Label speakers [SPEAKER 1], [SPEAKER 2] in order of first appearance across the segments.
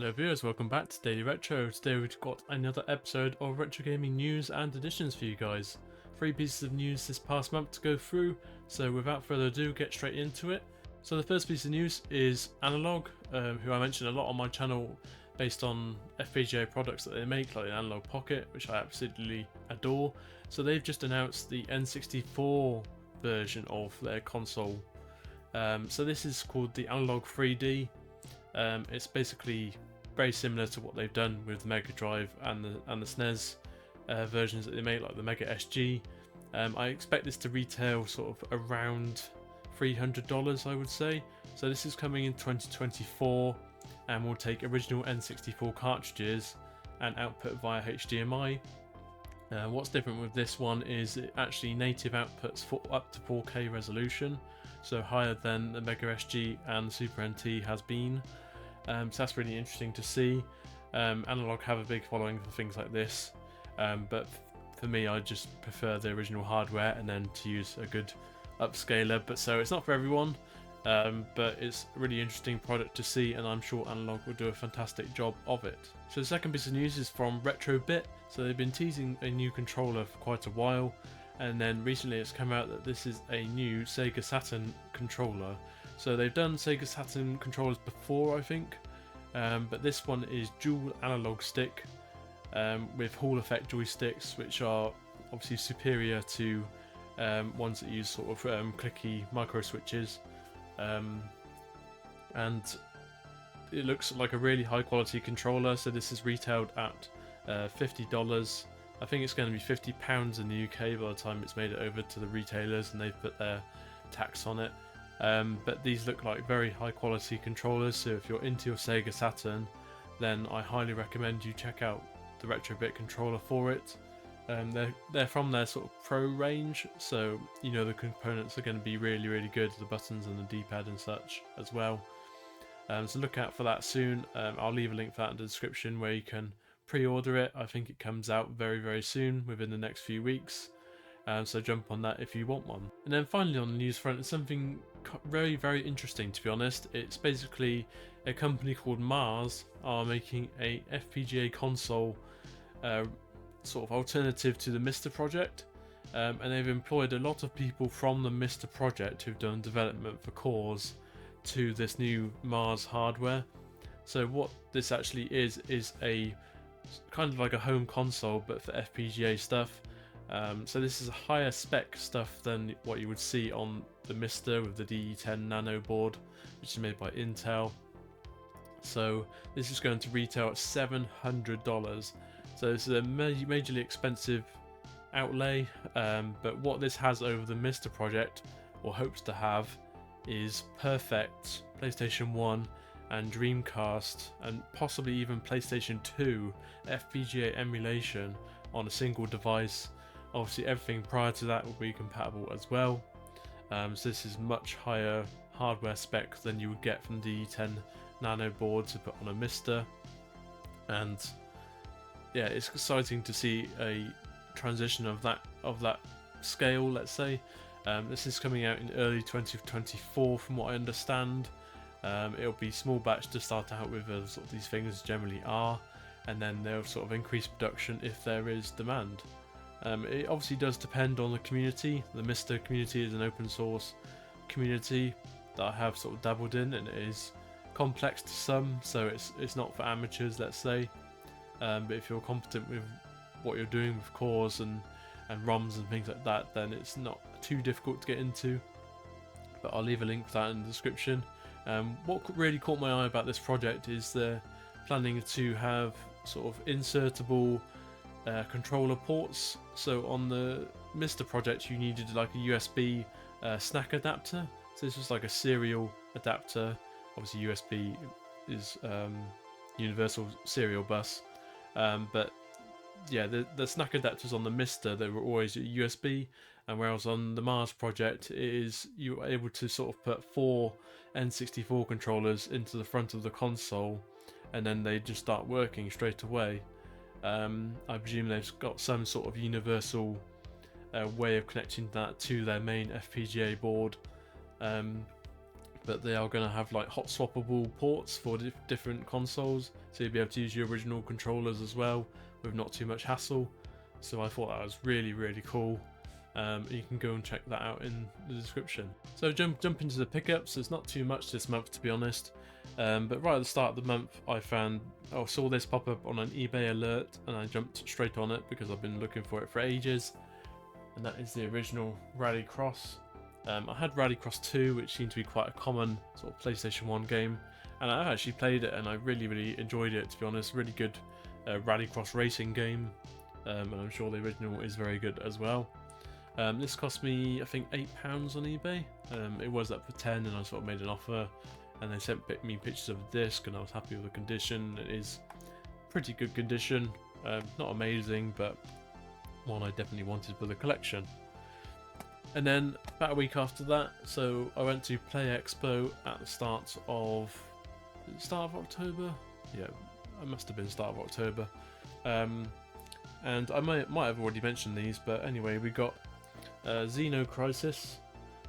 [SPEAKER 1] Hello viewers, welcome back to Daily Retro. Today we've got another episode of retro gaming news and additions for you guys. 3 pieces of news this past month to go through, so without further ado, get straight into it. So the first piece of news is Analogue, who I mentioned a lot on my channel based on FPGA products that they make, like the Analogue Pocket, which I absolutely adore. So they've just announced the N64 version of their console. So this is called the Analogue 3D. It's basically very similar to what they've done with the Mega Drive and the SNES versions that they make, like the Mega SG. I expect this to retail sort of around $300, I would say. So this is coming in 2024 and will take original N64 cartridges and output via HDMI. What's different with this one is it actually native outputs for up to 4K resolution, so higher than the Mega SG and Super NT has been. So that's really interesting to see. Analogue have a big following for things like this, but for me I just prefer the original hardware and then to use a good upscaler. But so it's not for everyone, but it's a really interesting product to see, and I'm sure Analogue will do a fantastic job of it. So the second piece of news is from Retrobit. So they've been teasing a new controller for quite a while, and then recently it's come out that this is a new Sega Saturn controller. So they've done Sega Saturn controllers before, I think, but this one is dual analog stick with Hall effect joysticks, which are obviously superior to ones that use sort of clicky micro switches, and it looks like a really high quality controller. So this is retailed at $50. I think it's going to be £50 in the UK by the time it's made it over to the retailers and they've put their tax on it. But these look like very high quality controllers, so if you're into your Sega Saturn, then I highly recommend you check out the Retrobit controller for it. They're from their sort of pro range, so you know the components are going to be really good, the buttons and the D-pad and such as well. So look out for that soon. I'll leave a link for that in the description where you can pre-order it. I think it comes out very soon, within the next few weeks. So jump on that if you want one. And then finally on the news front is something very interesting, to be honest. It's basically a company called Mars are making a FPGA console sort of alternative to the Mister project, and they've employed a lot of people from the Mister project who've done development for cores to this new Mars hardware. So what this actually is a kind of like a home console but for FPGA stuff. So this is a higher spec stuff than what you would see on the Mister with the DE10 Nano board, which is made by Intel. So this is going to retail at $700. So this is a majorly expensive outlay, but what this has over the Mister project, or hopes to have, is perfect PlayStation 1 and Dreamcast and possibly even PlayStation 2 FPGA emulation on a single device. Obviously everything prior to that will be compatible as well. So this is much higher hardware spec than you would get from the 10 Nano board to put on a Mister, and yeah, it's exciting to see a transition of that scale, let's say. This is coming out in early 2024 from what I understand. It'll be small batch to start out with, as sort of these things generally are, and then they'll sort of increase production if there is demand. It obviously does depend on the community. The Mister community is an open source community that I have sort of dabbled in, and it is complex to some, so it's not for amateurs, let's say. But if you're competent with what you're doing with cores and ROMs and things like that, then it's not too difficult to get into. But I'll leave a link for that in the description. What really caught my eye about this project is they're planning to have sort of insertable controller ports. So on the Mister project you needed like a USB snack adapter, so this was like a serial adapter. Obviously USB is universal serial bus, but yeah, the snack adapters on the Mister, they were always USB, and whereas on the Mars project it is you were able to sort of put 4 N64 controllers into the front of the console and then they just start working straight away. I presume they've got some sort of universal way of connecting that to their main FPGA board, but they are going to have like hot swappable ports for different consoles, so you'll be able to use your original controllers as well with not too much hassle. So I thought that was really cool. You can go and check that out in the description. So jump into the pickups. There's not too much this month, to be honest, but right at the start of the month I saw this pop up on an eBay alert, and I jumped straight on it because I've been looking for it for ages, and that is the original Rallycross. I had Rallycross 2, which seemed to be quite a common sort of PlayStation 1 game, and I actually played it and I really enjoyed it, to be honest. Really good Rallycross racing game, and I'm sure the original is very good as well. This cost me, I think, £8 on eBay. It was up for 10, and I sort of made an offer, and they sent me pictures of the disc, and I was happy with the condition. It is pretty good condition, not amazing, but one I definitely wanted for the collection. And then about a week after that, so I went to Play Expo at the start of October. Yeah, it must have been start of October. And I might have already mentioned these, but anyway, we got Xeno Crisis.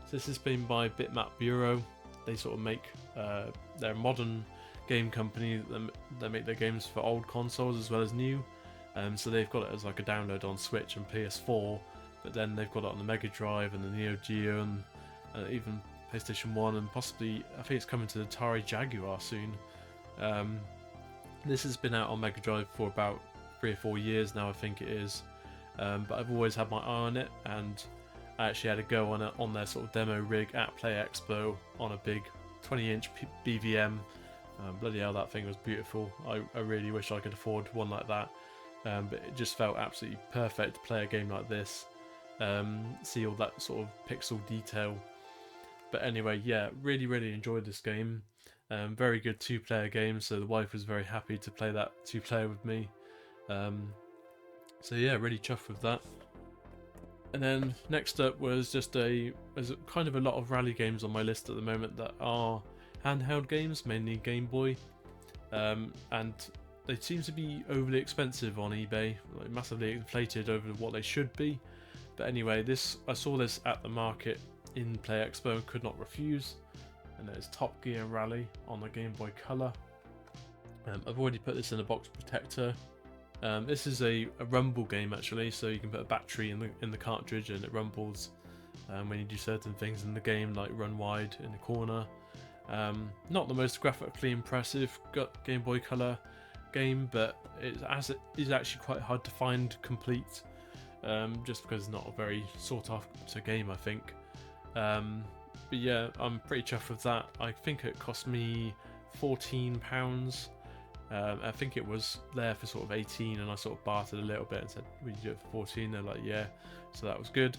[SPEAKER 1] So this has been by Bitmap Bureau. They sort of make they're a modern game company that make their games for old consoles as well as new. So they've got it as like a download on Switch and PS4, but then they've got it on the Mega Drive and the Neo Geo and even PlayStation 1, and possibly I think it's coming to the Atari Jaguar soon. This has been out on Mega Drive for about 3 or 4 years now, I think it is, but I've always had my eye on it, and I actually had a go on it on their sort of demo rig at Play Expo on a big 20-inch BVM. Bloody hell, that thing was beautiful. I really wish I could afford one like that, but it just felt absolutely perfect to play a game like this. See all that sort of pixel detail. But anyway, yeah, really enjoyed this game. Very good 2-player game, so the wife was very happy to play that 2-player with me. So yeah, really chuffed with that. And then next up was there's kind of a lot of rally games on my list at the moment that are handheld games, mainly Game Boy, and they seem to be overly expensive on eBay, like massively inflated over what they should be. But anyway, I saw this at the market in Play Expo and could not refuse, and there's Top Gear Rally on the Game Boy Color. I've already put this in a box protector. This is a rumble game actually, so you can put a battery in the cartridge and it rumbles when you do certain things in the game, like run wide in the corner. Not the most graphically impressive Game Boy Color game, but it is actually quite hard to find complete, just because it's not a very sought after game, I think. But yeah, I'm pretty chuffed with that. I think it cost me £14. I think it was there for sort of 18, and I sort of bartered a little bit and said, "Would you do it for 14?" They're like, "Yeah," so that was good.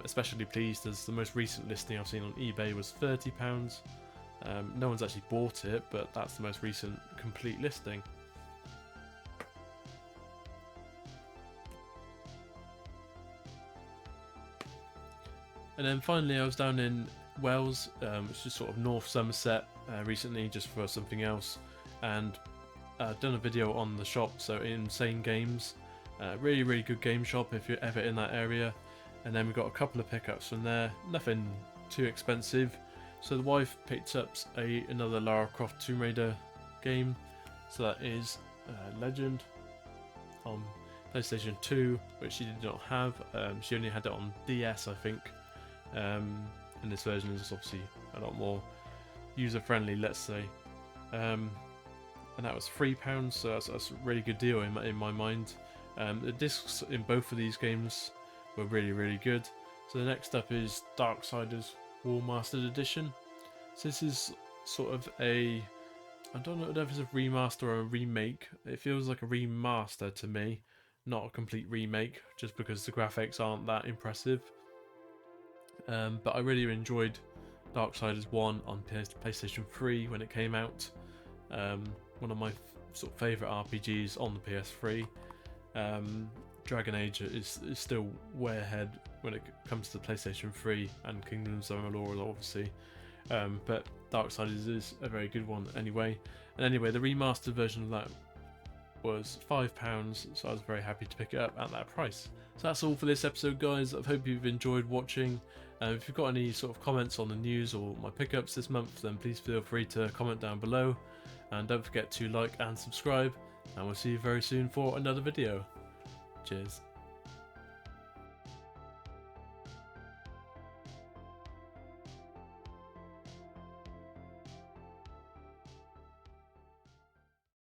[SPEAKER 1] Especially pleased as the most recent listing I've seen on eBay was £30. No one's actually bought it, but that's the most recent complete listing. And then finally I was down in Wales, which is sort of North Somerset, recently, just for something else, and done a video on the shop, so Insane Games. Really good game shop if you're ever in that area. And then we got a couple of pickups from there, nothing too expensive. So the wife picked up another Lara Croft Tomb Raider game, so that is Legend on PlayStation 2, which she did not have. She only had it on DS, I think. And this version is obviously a lot more user-friendly, let's say. And that was £3, so that's a really good deal in my mind. The discs in both of these games were really good. So the next up is Darksiders War Mastered Edition. So this is sort of I don't know if it's a remaster or a remake. It feels like a remaster to me, not a complete remake, just because the graphics aren't that impressive. But I really enjoyed Darksiders 1 on PlayStation 3 when it came out. One of my sort of favourite RPGs on the PS3. Dragon Age is still way ahead when it comes to PlayStation 3, and Kingdoms of Amalur obviously. But Darksiders is a very good one anyway. And anyway, the remastered version of that was £5, so I was very happy to pick it up at that price. So that's all for this episode, guys. I hope you've enjoyed watching. If you've got any sort of comments on the news or my pickups this month, then please feel free to comment down below, and don't forget to like and subscribe, and we'll see you very soon for another video. Cheers.